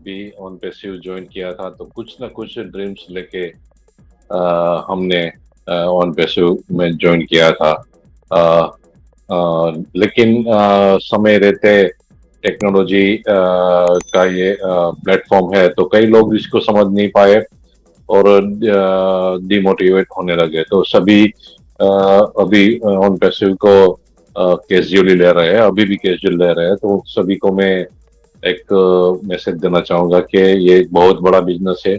भी on passive join किया था तो कुछ ना कुछ ड्रीम्स लेके हमने ऑन पैसिव में ज्वाइन किया था। लेकिन समय रहते टेक्नोलॉजी का ये प्लेटफॉर्म है तो कई लोग इसको समझ नहीं पाए और डिमोटिवेट होने लगे। तो सभी अभी ऑन पैसिव को कैजुअली ले रहे हैं, अभी भी कैजुअल ले रहे हैं। तो सभी को मैं एक मैसेज देना चाहूंगा कि ये एक बहुत बड़ा बिजनेस है।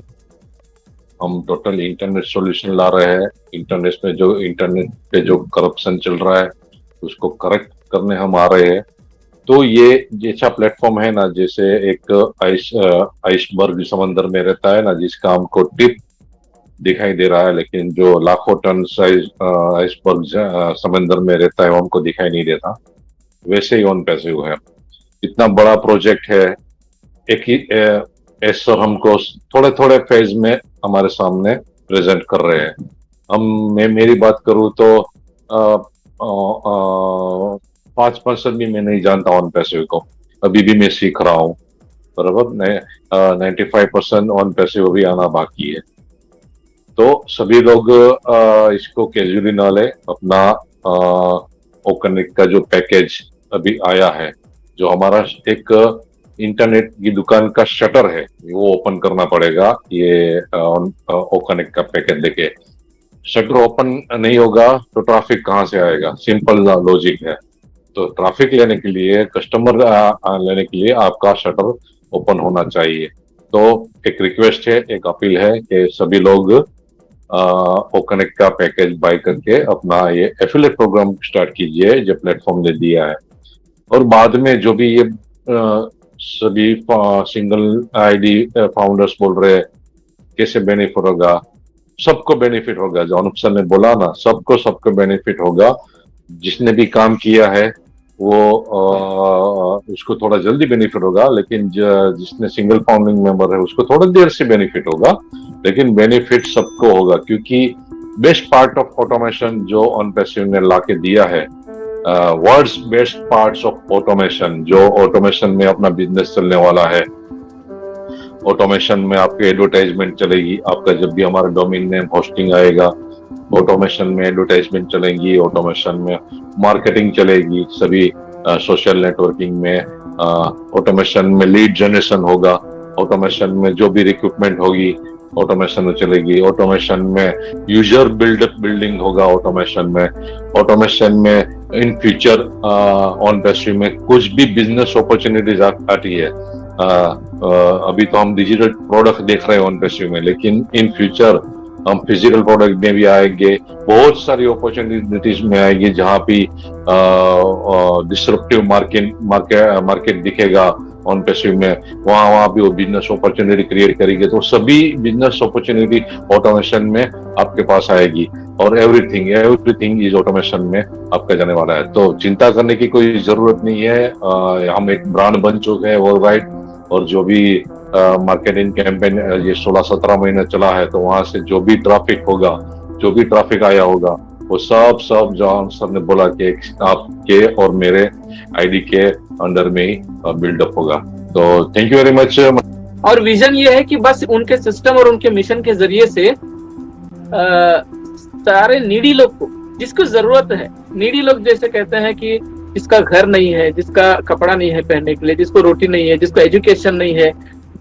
हम टोटल इंटरनेट सॉल्यूशन ला रहे हैं। इंटरनेट पे जो करप्शन चल रहा है उसको करेक्ट करने हम आ रहे हैं। तो ये जैसा प्लेटफॉर्म है ना, जैसे एक आइसबर्ग समंदर में रहता है ना, जिसका हमको टिप दिखाई दे रहा है, लेकिन जो लाखों टन साइज आइसबर्ग समंदर में रहता है वो हमको दिखाई नहीं देता। वैसे ही ऑन पैसिव है, इतना बड़ा प्रोजेक्ट है। एक ही सर हमको थोड़े थोड़े फेज में हमारे सामने प्रेजेंट कर रहे हैं। मैं मेरी बात करूं तो 5% भी मैं नहीं जानता ऑन पैसिव को, अभी भी मैं सीख रहा हूँ। बराबर 95% ऑन पैसिव अभी आना बाकी है। तो सभी लोग इसको कैजुअली ना ले। अपना ओकनिक का जो पैकेज अभी आया है, जो हमारा एक इंटरनेट की दुकान का शटर है, वो ओपन करना पड़ेगा। ये ओकनिक का पैकेज लेके शटर ओपन नहीं होगा तो ट्रैफिक कहाँ से आएगा? सिंपल लॉजिक है। तो ट्रैफिक लेने के लिए, कस्टमर लेने के लिए आपका शटर ओपन होना चाहिए। तो एक रिक्वेस्ट है, एक अपील है कि सभी लोग ओकनिक का पैकेज बाय करके अपना ये एफिलिएट प्रोग्राम स्टार्ट कीजिए जो प्लेटफॉर्म ने दिया है। और बाद में जो भी ये सभी सिंगल आईडी फाउंडर्स बोल रहे हैं कैसे बेनिफिट होगा, सबको बेनिफिट होगा। जो अनुप सर ने बोला ना, सबको बेनिफिट होगा। जिसने भी काम किया है वो उसको थोड़ा जल्दी बेनिफिट होगा, लेकिन जिसने सिंगल फाउंडिंग मेंबर है उसको थोड़ा देर से बेनिफिट होगा, लेकिन बेनिफिट सबको होगा। क्योंकि बेस्ट पार्ट ऑफ ऑटोमेशन जो ऑन पैसिव ने लाके दिया है, words best parts of automation, जो ऑटोमेशन में अपना बिजनेस चलने वाला है। ऑटोमेशन में आपकी एडवर्टाइजमेंट चलेगी, आपका जब भी हमारा डोमेन नेम होस्टिंग आएगा, ऑटोमेशन में एडवर्टाइजमेंट चलेंगी, ऑटोमेशन में मार्केटिंग चलेगी, सभी सोशल नेटवर्किंग में, ऑटोमेशन में लीड जनरेशन होगा, ऑटोमेशन में जो भी रिक्रूटमेंट होगी ऑटोमेशन में चलेगी, ऑटोमेशन में यूजर बिल्डिंग होगा, ऑटोमेशन में इन फ्यूचर ऑन पैसिव में कुछ भी बिजनेस अपॉर्चुनिटीज आती है। अभी तो हम डिजिटल प्रोडक्ट देख रहे हैं ऑन पैसिव में, लेकिन इन फ्यूचर हम फिजिकल प्रोडक्ट में भी आएंगे। बहुत सारी अपॉर्चुनिटीज में आएगी जहां भी डिसरप्टिव मार्केट दिखेगा ऑन पैसिव में, वहां भी वो बिजनेस अपॉर्चुनिटी क्रिएट करेंगे। तो सभी बिजनेस अपॉर्चुनिटी ऑटोमेशन में आपके पास आएगी और एवरीथिंग इज ऑटोमेशन में आपका जाने वाला है। तो चिंता करने की कोई जरूरत नहीं है। हम एक ब्रांड बन चुके हैं वर्ल्ड वाइड, और जो भी मार्केटिंग कैंपेन ये 16-17 महीने चला है, तो वहां से जो भी ट्रैफिक आया होगा वो सब जॉन सर ने बोला कि आपके और मेरे आईडी के अंडर में ही बिल्डअप होगा। तो थैंक यू वेरी मच। और विजन ये है कि बस उनके सिस्टम और उनके मिशन के जरिए से सारे नीडी लोग को, जिसको जरूरत है, नीडी लोग जैसे कहते हैं कि जिसका घर नहीं है, जिसका कपड़ा नहीं है पहनने के लिए, जिसको रोटी नहीं है, जिसको एजुकेशन नहीं है,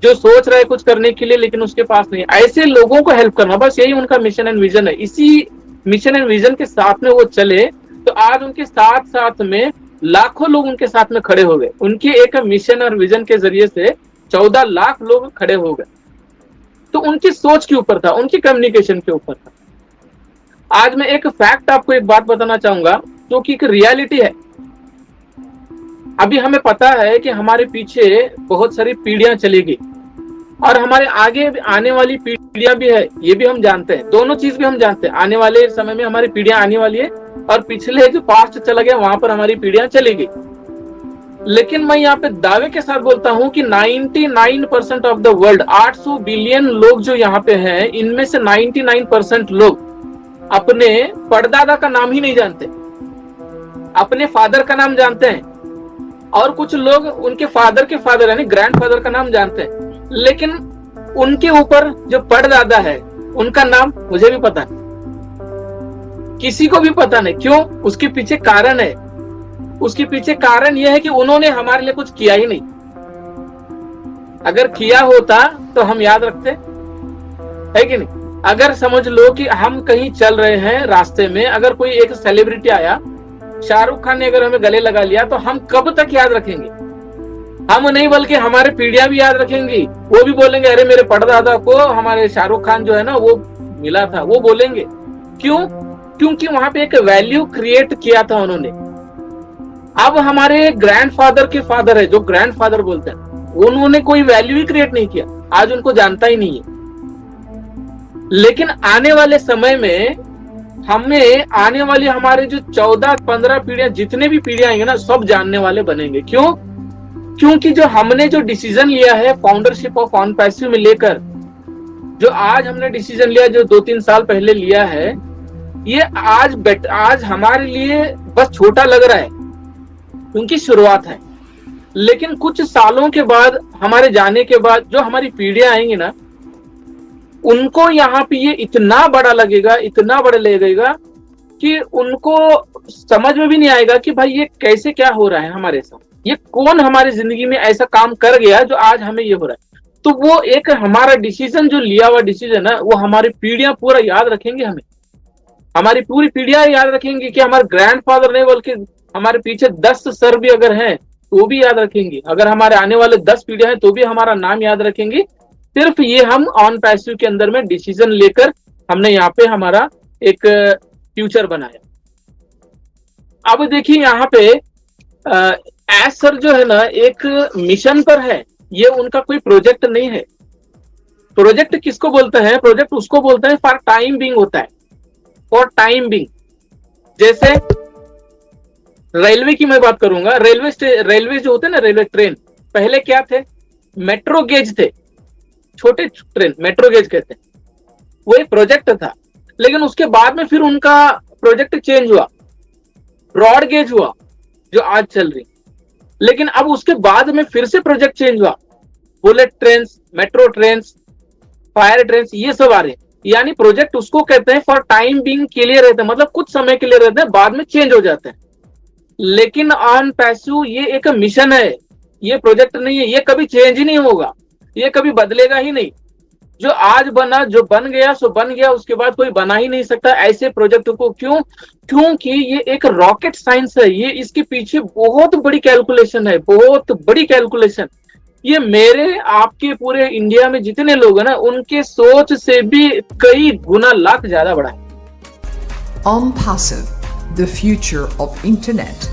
जो सोच रहा है कुछ करने के लिए लेकिन उसके पास नहीं है, ऐसे लोगों को हेल्प करना, बस यही उनका मिशन एंड विजन है। इसी मिशन एंड विजन के साथ में वो चले तो आज उनके साथ में लाखों लोग उनके साथ में खड़े हो गए। उनके एक मिशन और विजन के जरिए से 14 लाख लोग खड़े हो गए। तो उनकी सोच के ऊपर था, उनकी कम्युनिकेशन के ऊपर था। आज मैं एक फैक्ट आपको एक बात बताना चाहूंगा जो कि एक रियलिटी है। अभी हमें पता है कि हमारे पीछे बहुत सारी पीढ़ियां चलेगी और हमारे आगे आने वाली पीढ़ियां भी है, ये भी हम जानते हैं। दोनों चीज भी हम जानते हैं। आने वाले समय में हमारी पीढ़ियां आने वाली है और पिछले जो पास्ट चला गया वहां पर हमारी पीढ़ियां चलेगी। लेकिन मैं यहाँ पे दावे के साथ बोलता हूँ कि 99% ऑफ द वर्ल्ड, 800 बिलियन लोग जो यहाँ पे हैं, इनमें से 99% लोग अपने परदादा का नाम ही नहीं जानते, अपने फादर का नाम जानते हैं, और कुछ लोग उनके फादर के फादर यानी ग्रैंडफादर का नाम जानते हैं, लेकिन उनके ऊपर जो परदादा है उनका नाम मुझे भी पता है, किसी को भी पता नहीं। क्यों? उसके पीछे कारण है। उसके पीछे कारण यह है कि उन्होंने हमारे लिए कुछ किया ही नहीं। अगर किया होता तो हम याद रखते, है कि नहीं? अगर समझ लो कि हम कहीं चल रहे हैं रास्ते में, अगर कोई एक सेलिब्रिटी आया, शाहरुख खान ने अगर हमें गले लगा लिया, तो हम कब तक याद रखेंगे? हम नहीं, बल्कि हमारे पीढ़ियां भी याद रखेंगी। वो भी बोलेंगे अरे मेरे परदादा को हमारे शाहरुख खान जो है ना वो मिला था, वो बोलेंगे। क्यों? क्योंकि वहां पे एक वैल्यू क्रिएट किया था उन्होंने। अब हमारे ग्रैंडफादर के फादर है, जो ग्रैंडफादर बोलते हैं, उन्होंने कोई वैल्यू ही क्रिएट नहीं किया, आज उनको जानता ही नहीं है। लेकिन आने वाले समय में हमें, आने वाली हमारे जो 14-15 पीढ़ियां, जितने भी पीढ़ियां आएंगे ना, सब जानने वाले बनेंगे। क्यों? क्योंकि जो हमने जो डिसीजन लिया है फाउंडरशिप ऑफ ऑन पैसिव में लेकर, जो आज हमने डिसीजन लिया, जो 2-3 साल पहले लिया है, ये आज हमारे लिए बस छोटा लग रहा है क्योंकि शुरुआत है। लेकिन कुछ सालों के बाद, हमारे जाने के बाद, जो हमारी पीढ़ियां आएंगी ना, उनको यहाँ पे ये इतना बड़ा लगेगा, इतना बड़ा लगेगा कि उनको समझ में भी नहीं आएगा कि भाई ये कैसे, क्या हो रहा है हमारे साथ, ये कौन हमारी जिंदगी में ऐसा काम कर गया जो आज हमें ये हो रहा है। तो वो एक हमारा डिसीजन, जो लिया हुआ डिसीजन है, वो हमारी पीढ़ियां पूरा याद रखेंगे। हमें हमारी पूरी पीढ़ियां याद रखेंगी कि हमारे ग्रैंडफादर नहीं, बल्कि हमारे पीछे 10 सर भी अगर हैं तो भी याद रखेंगे। अगर हमारे आने वाले 10 पीढ़ियां हैं तो भी हमारा नाम याद रखेंगे। सिर्फ ये हम ऑन पैसिव के अंदर में डिसीजन लेकर हमने यहाँ पे हमारा एक फ्यूचर बनाया। अब देखिए यहाँ पे एस सर जो है ना, एक मिशन पर है, ये उनका कोई प्रोजेक्ट नहीं है। प्रोजेक्ट किसको बोलते हैं? प्रोजेक्ट उसको बोलते हैं फॉर टाइम बिंग होता है, फॉर टाइम बिंग। जैसे रेलवे की मैं बात करूंगा, रेलवे जो होते हैं ना, रेलवे ट्रेन, पहले क्या थे? मेट्रो गेज थे, छोटे ट्रेन, मेट्रो गेज कहते हैं। वो एक प्रोजेक्ट था, लेकिन उसके बाद में फिर उनका प्रोजेक्ट चेंज हुआ, ब्रॉड गेज हुआ, जो आज चल रही। लेकिन अब उसके बाद में फिर से प्रोजेक्ट चेंज हुआ, bullet train, metro train, fire train, ये सब आ रहे हैं। यानी प्रोजेक्ट उसको कहते हैं फॉर टाइम बिंग के लिए रहते हैं, मतलब कुछ समय के लिए रहते हैं, बाद में चेंज हो जाते हैं। लेकिन ऑन पैसिव ये एक मिशन है, ये प्रोजेक्ट नहीं है, ये कभी चेंज ही नहीं होगा, ये कभी बदलेगा ही नहीं। जो आज बना, जो बन गया सो बन गया, उसके बाद कोई बना ही नहीं सकता ऐसे प्रोजेक्ट को। क्यों? क्योंकि ये एक रॉकेट साइंस है, ये इसके पीछे बहुत बड़ी कैलकुलेशन है, बहुत बड़ी कैलकुलेशन। ये मेरे, आपके, पूरे इंडिया में जितने लोग हैं ना, उनके सोच से भी कई गुना लाख ज्यादा बड़ा है। OnPassive, the future of internet.